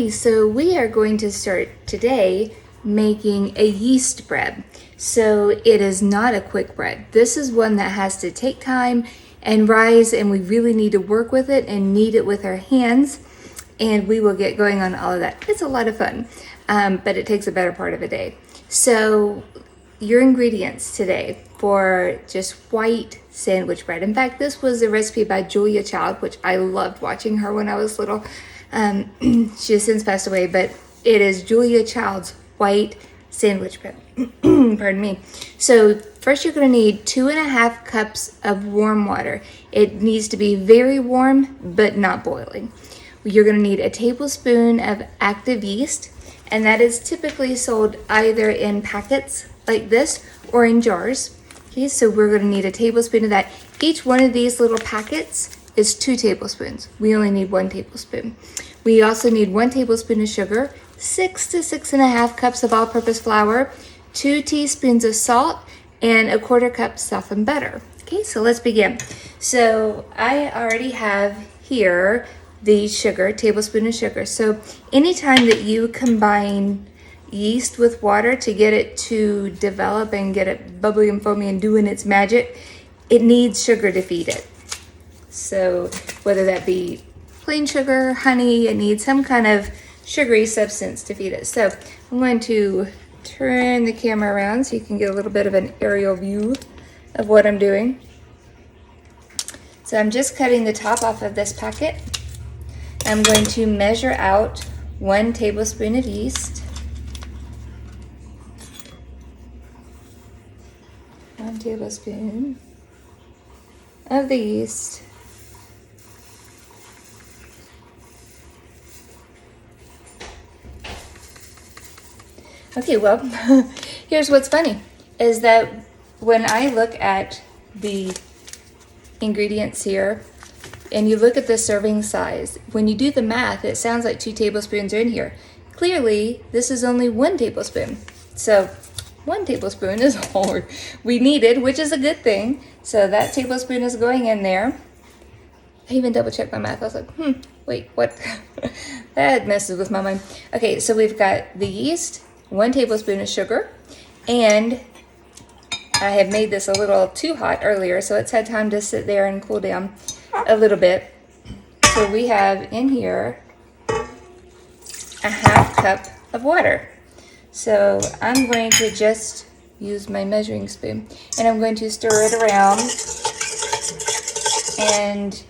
Okay, so we are going to start today making a yeast bread. So it is not a quick bread. This is one that has to take time and rise, and we really need to work with it and knead it with our hands, and we will get going on all of that. It's a lot of fun, but it takes a better part of a day. So your ingredients today for just white sandwich bread. In fact, this was a recipe by Julia Child, which I loved watching her when I was little. She has since passed away, but it is Julia Child's white sandwich bread. Pardon me. So first you're going to need 2.5 cups of warm water. It needs to be very warm, but not boiling. You're going to need a tablespoon of active yeast, and that is typically sold either in packets like this or in jars. Okay, so we're going to need a tablespoon of that. Each one of these little packets is 2 tablespoons. We only need 1 tablespoon. We also need 1 tablespoon of sugar, 6 to 6.5 cups of all-purpose flour, 2 teaspoons of salt, and 1/4 cup softened butter. Okay, so let's begin. So I already have here the sugar, tablespoon of sugar. So anytime that you combine yeast with water to get it to develop and get it bubbly and foamy and doing its magic, it needs sugar to feed it. So whether that be plain sugar, honey, it needs some kind of sugary substance to feed it. So I'm going to turn the camera around so you can get a little bit of an aerial view of what I'm doing. So I'm just cutting the top off of this packet. I'm going to measure out 1 tablespoon of yeast. 1 tablespoon of the yeast. Okay, well, here's what's funny, is that when I look at the ingredients here, and you look at the serving size, when you do the math, it sounds like 2 tablespoons are in here. Clearly, this is only 1 tablespoon. So 1 tablespoon is all we needed, which is a good thing. So that tablespoon is going in there. I even double checked my math. I was like, wait, what? That messes with my mind. Okay, so we've got the yeast, 1 tablespoon of sugar, and I had made this a little too hot earlier, so it's had time to sit there and cool down a little bit. So we have in here 1/2 cup of water. So I'm going to just use my measuring spoon, and I'm going to stir it around, and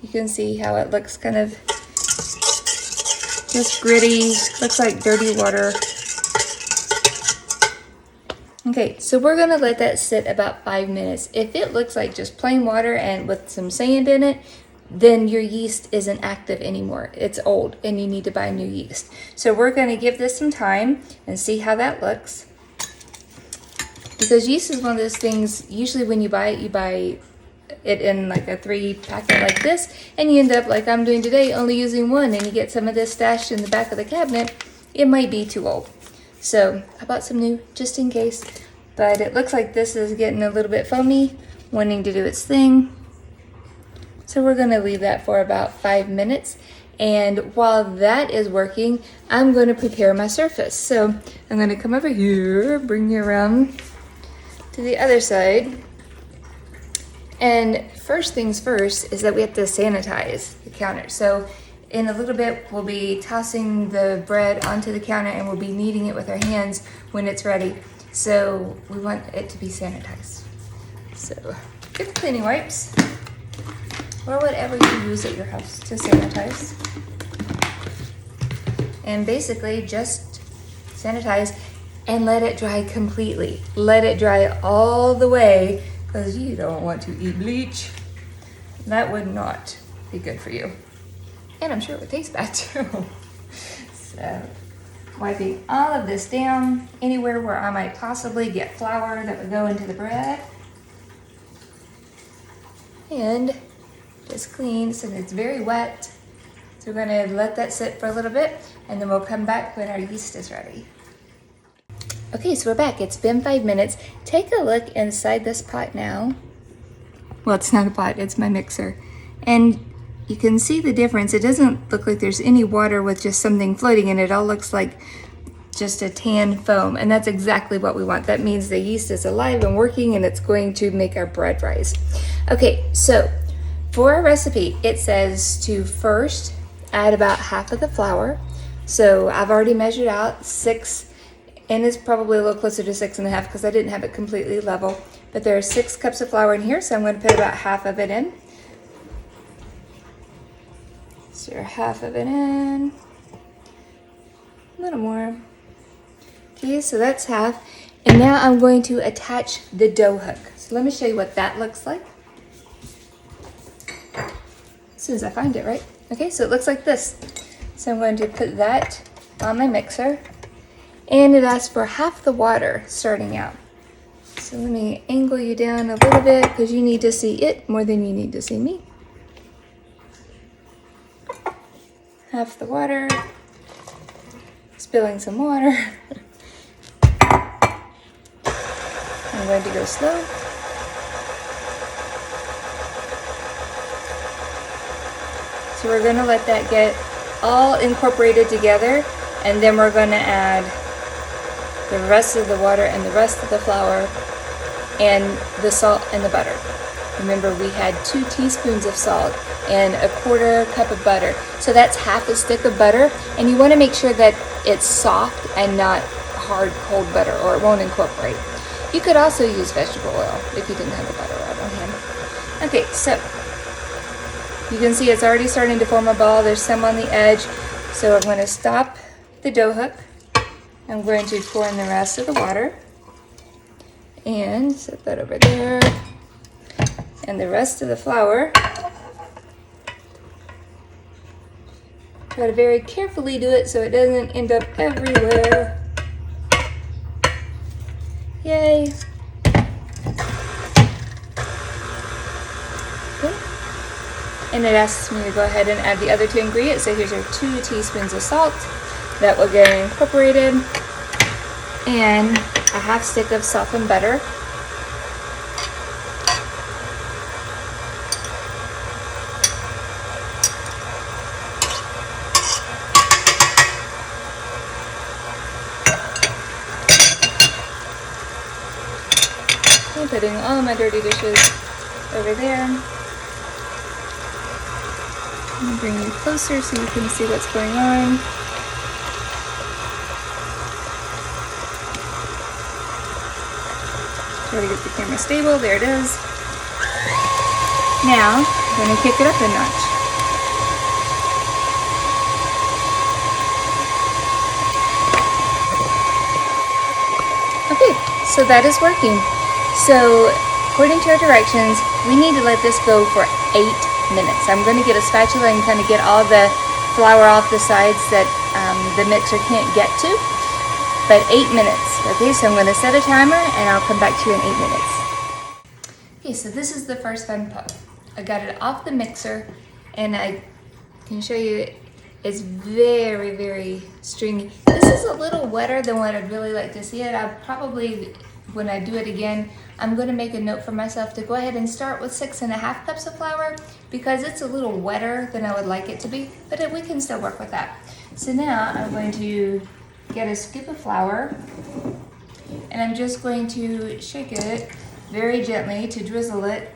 you can see how it looks kind of just gritty, looks like dirty water. Okay, so we're gonna let that sit about 5 minutes. If it looks like just plain water and with some sand in it, then your yeast isn't active anymore. It's old and you need to buy new yeast. So we're gonna give this some time and see how that looks. Because yeast is one of those things, usually when you buy it in like a 3 packet like this, and you end up like I'm doing today, only using 1, and you get some of this stashed in the back of the cabinet, it might be too old. So I bought some new just in case, but it looks like this is getting a little bit foamy, wanting to do its thing. So we're gonna leave that for about 5 minutes. And while that is working, I'm gonna prepare my surface. So I'm gonna come over here, bring you around to the other side. And first things first is that we have to sanitize the counter. So in a little bit, we'll be tossing the bread onto the counter and we'll be kneading it with our hands when it's ready. So we want it to be sanitized. So get the cleaning wipes or whatever you use at your house to sanitize. And basically just sanitize and let it dry completely. Let it dry all the way, because you don't want to eat bleach. That would not be good for you. And I'm sure it would taste bad too. So wiping all of this down, anywhere where I might possibly get flour that would go into the bread. And just clean so that it's very wet. So we're gonna let that sit for a little bit, and then we'll come back when our yeast is ready. Okay, so we're back. It's been 5 minutes. Take a look inside this pot now. Well, it's not a pot, it's my mixer. And you can see the difference. It doesn't look like there's any water with just something floating in it. It all looks like just a tan foam, and that's exactly what we want. That means the yeast is alive and working, and it's going to make our bread rise. Okay, so for our recipe, it says to first add about half of the flour. So I've already measured out 6, and it's probably a little closer to 6.5 because I didn't have it completely level. But there are 6 cups of flour in here, so I'm going to put about half of it in. Stir half of it in. A little more. Okay, so that's half. And now I'm going to attach the dough hook. So let me show you what that looks like. As soon as I find it, right? Okay, so it looks like this. So I'm going to put that on my mixer. And it asks for half the water starting out. So let me angle you down a little bit because you need to see it more than you need to see me. Half the water. Spilling some water. I'm going to go slow. So we're going to let that get all incorporated together, and then we're going to add the rest of the water and the rest of the flour and the salt and the butter. Remember, we had 2 teaspoons of salt and a 1/4 cup of butter. So that's half a stick of butter, and you want to make sure that it's soft and not hard, cold butter, or it won't incorporate. You could also use vegetable oil if you didn't have the butter right on hand. Okay, so you can see it's already starting to form a ball. There's some on the edge. So I'm going to stop the dough hook. I'm going to pour in the rest of the water and set that over there. And the rest of the flour. Try to very carefully do it so it doesn't end up everywhere. Yay. Okay. And it asks me to go ahead and add the other 2 ingredients. So here's our 2 teaspoons of salt that will get incorporated, and a half stick of softened butter. I'm putting all my dirty dishes over there. I'm gonna bring you closer so you can see what's going on. Try to get the camera stable. There it is. Now, I'm going to kick it up a notch. Okay, so that is working. So, according to our directions, we need to let this go for 8 minutes. I'm going to get a spatula and kind of get all the flour off the sides that the mixer can't get to. But 8 minutes. Okay, so I'm going to set a timer and I'll come back to you in 8 minutes. Okay, so this is the first fun part. I got it off the mixer and I can show you it's very, very stringy. This is a little wetter than what I'd really like to see it. I probably, when I do it again, I'm going to make a note for myself to go ahead and start with 6.5 cups of flour because it's a little wetter than I would like it to be, but we can still work with that. So now I'm going to get a scoop of flour, and I'm just going to shake it very gently to drizzle it.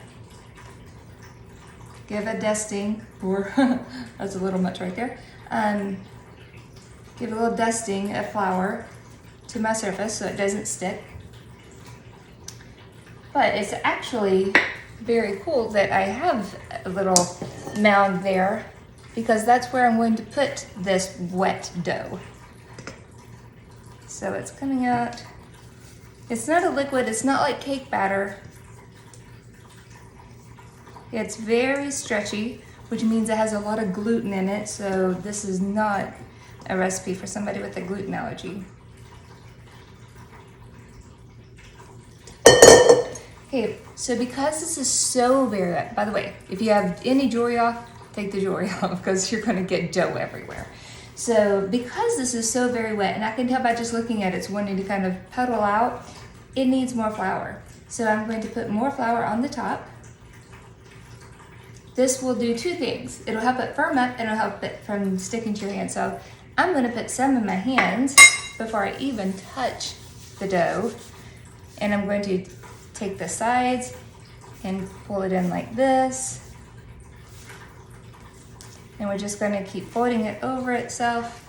Give a dusting, or that's a little much right there. Give a little dusting of flour to my surface so it doesn't stick. But it's actually very cool that I have a little mound there because that's where I'm going to put this wet dough. So it's coming out. It's not a liquid, it's not like cake batter. It's very stretchy, which means it has a lot of gluten in it, so this is not a recipe for somebody with a gluten allergy. Okay, so because this is so very wet, by the way, if you have any jewelry off, take the jewelry off because you're gonna get dough everywhere. So because this is so very wet, and I can tell by just looking at it, it's wanting to kind of puddle out, it needs more flour. So I'm going to put more flour on the top. this will do two things. It'll help it firm up and it'll help it from sticking to your hand. So I'm gonna put some in my hands before I even touch the dough. And I'm going to take the sides and pull it in like this. And we're just gonna keep folding it over itself.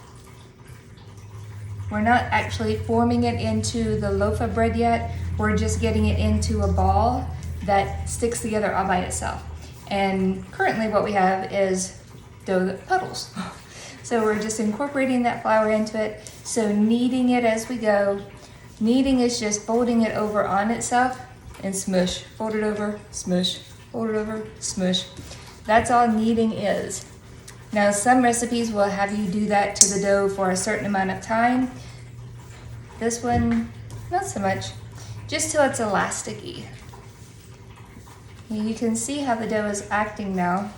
We're not actually forming it into the loaf of bread yet. We're just getting it into a ball that sticks together all by itself. And currently what we have is dough that puddles. So we're just incorporating that flour into it. So kneading it as we go. Kneading is just folding it over on itself and smush. Fold it over, smush, fold it over, smush. That's all kneading is. Now some recipes will have you do that to the dough for a certain amount of time. This one, not so much, just till it's elasticy. You can see how the dough is acting now.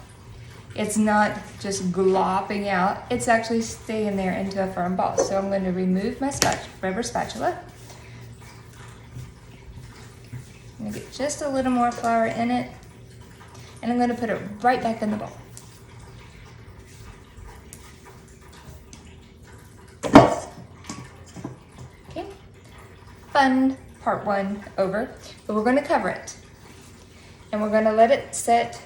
It's not just glopping out, it's actually staying there into a firm ball. So I'm going to remove my rubber spatula. I'm going to get just a little more flour in it, and I'm going to put it right back in the bowl. Okay, fun part one over, but we're going to cover it. And we're going to let it sit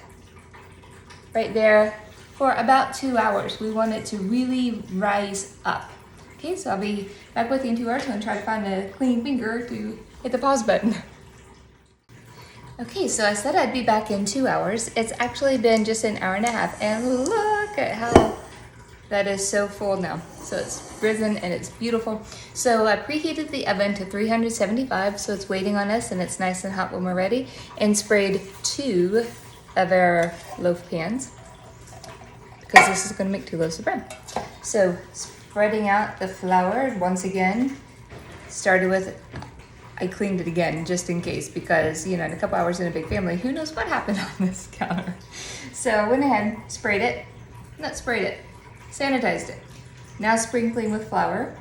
right there for about 2 hours. We want it to really rise up. Okay, so I'll be back with you in 2 hours and try to find a clean finger to hit the pause button. Okay, so I said I'd be back in 2 hours. It's actually been just an hour and a half, and look at how that is so full now. So it's risen and it's beautiful. So I preheated the oven to 375, so it's waiting on us and it's nice and hot when we're ready, and sprayed 2 of our loaf pans because this is going to make 2 loaves of bread. So spreading out the flour once again, started with, I cleaned it again just in case, because in a couple hours in a big family, who knows what happened on this counter. So I went ahead, sanitized it. Now sprinkling with flour.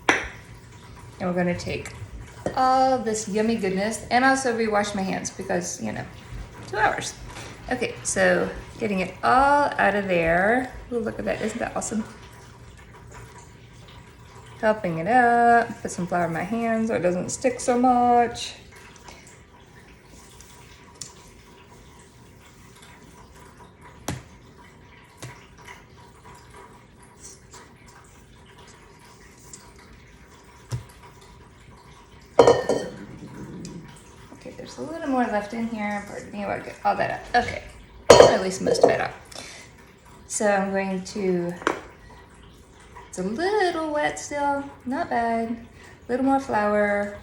And we're gonna take all this yummy goodness, and also rewash my hands because, 2 hours. Okay, so getting it all out of there. Ooh, look at that, isn't that awesome? Helping it up, put some flour in my hands so it doesn't stick so much. Okay, there's a little more left in here. Pardon me, I'll get all that up. Okay, or at least most of it up. So I'm going to, it's a little wet still, not bad. A little more flour.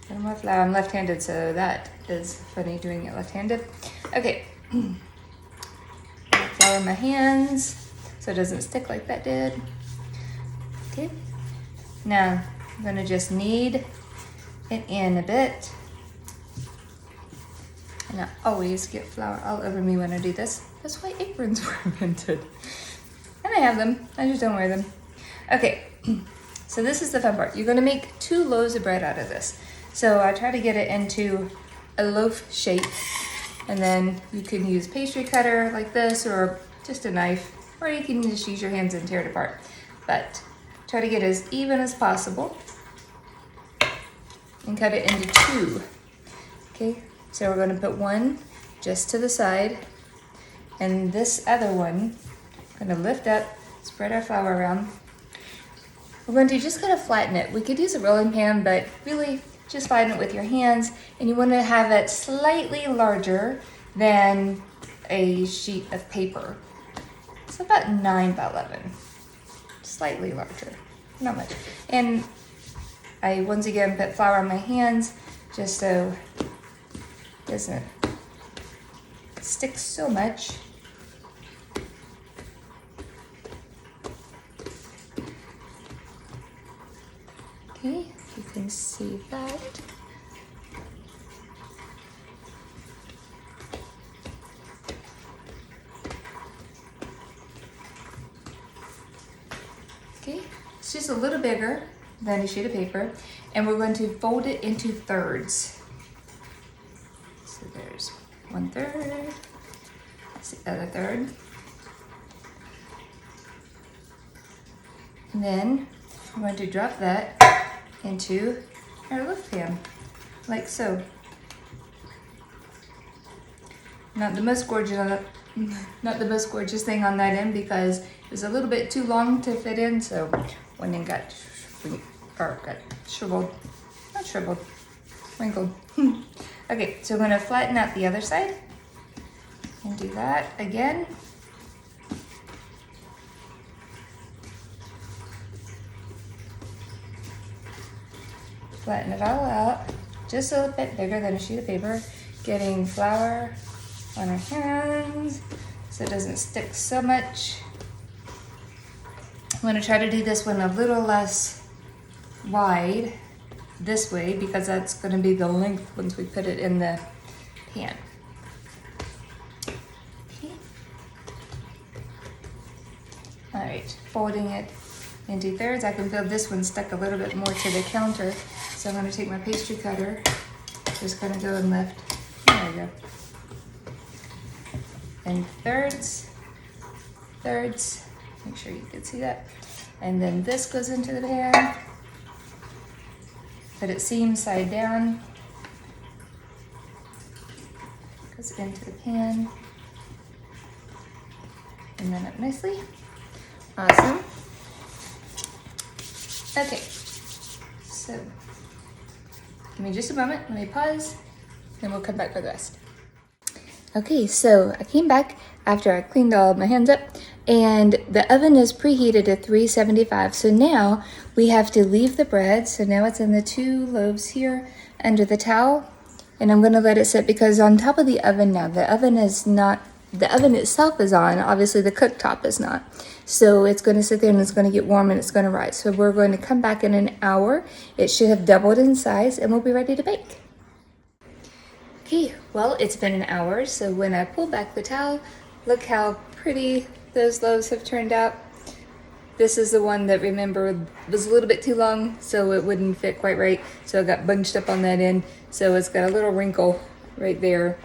I'm left-handed, so that is funny doing it left-handed. Okay, flour in my hands so it doesn't stick like that did. Okay, now I'm gonna just knead it in a bit. And I always get flour all over me when I do this. That's why aprons were invented. And I have them, I just don't wear them. Okay, so this is the fun part. You're gonna make 2 loaves of bread out of this. So I try to get it into a loaf shape, and then you can use pastry cutter like this, or just a knife, or you can just use your hands and tear it apart. But try to get as even as possible and cut it into 2. Okay, so we're gonna put one just to the side, and this other one, gonna lift up, spread our flour around. We're going to just kind of flatten it. We could use a rolling pan, but really just flatten it with your hands, and you want to have it slightly larger than a sheet of paper. It's about 9 by 11, slightly larger, not much. And I once again put flour on my hands just so it doesn't stick so much. Okay, you can see that. Okay, it's just a little bigger than a sheet of paper, and we're going to fold it into thirds. So there's 1/3, That's the other third. And then I'm going to drop that into our loaf pan, like so. Not the most gorgeous thing on that end because it was a little bit too long to fit in, so one end got shriveled, not shriveled, wrinkled. Okay, so I'm gonna flatten out the other side and do that again. Flatten it all out, just a little bit bigger than a sheet of paper, getting flour on our hands so it doesn't stick so much. I'm gonna try to do this one a little less wide this way because that's gonna be the length once we put it in the pan. Okay. All right, folding it into thirds. I can feel this one stuck a little bit more to the counter, so I'm gonna take my pastry cutter, just gonna go and lift. There we go. And thirds, make sure you can see that. And then this goes into the pan. Put it seam side down. Goes into the pan. And then up nicely. Awesome. Okay, so give me just a moment, let me pause, then we'll come back for the rest. Okay, so I came back after I cleaned all of my hands up, and the oven is preheated at 375. So now we have to leave the bread. So now it's in the 2 loaves here under the towel, and I'm gonna let it sit because on top of the oven now, the oven itself is on, obviously the cooktop is not. So it's gonna sit there and it's gonna get warm and it's gonna rise. So we're going to come back in an hour. It should have doubled in size and we'll be ready to bake. Okay, well, it's been an hour, so when I pull back the towel, look how pretty those loaves have turned out. This is the one that, remember, was a little bit too long, so it wouldn't fit quite right, so it got bunched up on that end, so it's got a little wrinkle right there.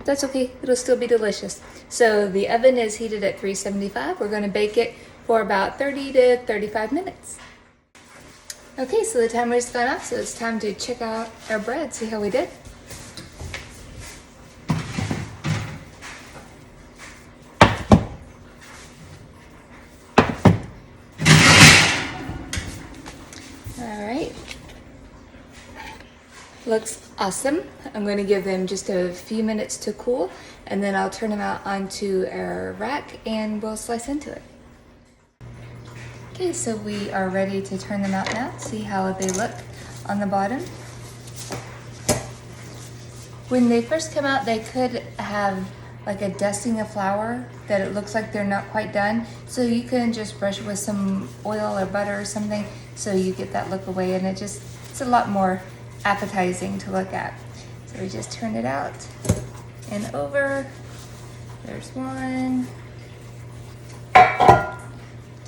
That's okay, it'll still be delicious. So the oven is heated at 375. We're gonna bake it for about 30 to 35 minutes. Okay, so the timer's gone off, so it's time to check out our bread, see how we did. Looks awesome. I'm going to give them just a few minutes to cool, and then I'll turn them out onto our rack and we'll slice into it. Okay, so we are ready to turn them out now. See how they look on the bottom. When they first come out, they could have like a dusting of flour that it looks like they're not quite done. So you can just brush it with some oil or butter or something so you get that look away, and it's a lot more appetizing to look at. So we just turn it out and over. There's one. Do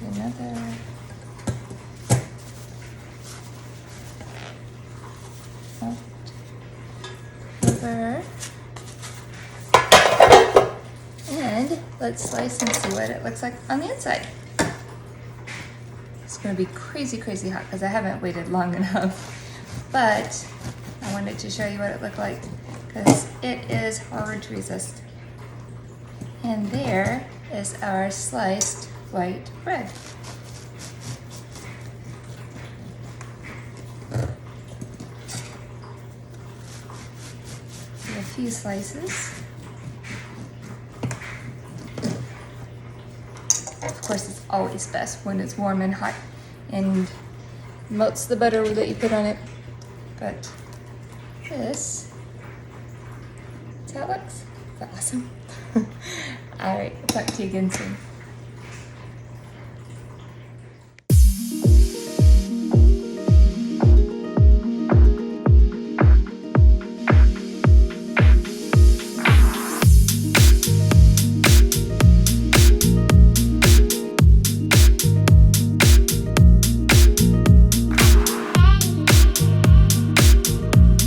another. Out. Over. And let's slice and see what it looks like on the inside. It's gonna be crazy, crazy hot because I haven't waited long enough. But I wanted to show you what it looked like because it is hard to resist. And there is our sliced white bread. A few slices. Of course, it's always best when it's warm and hot and melts the butter that you put on it. But this is how it looks. Is that awesome? All right, talk to you again soon.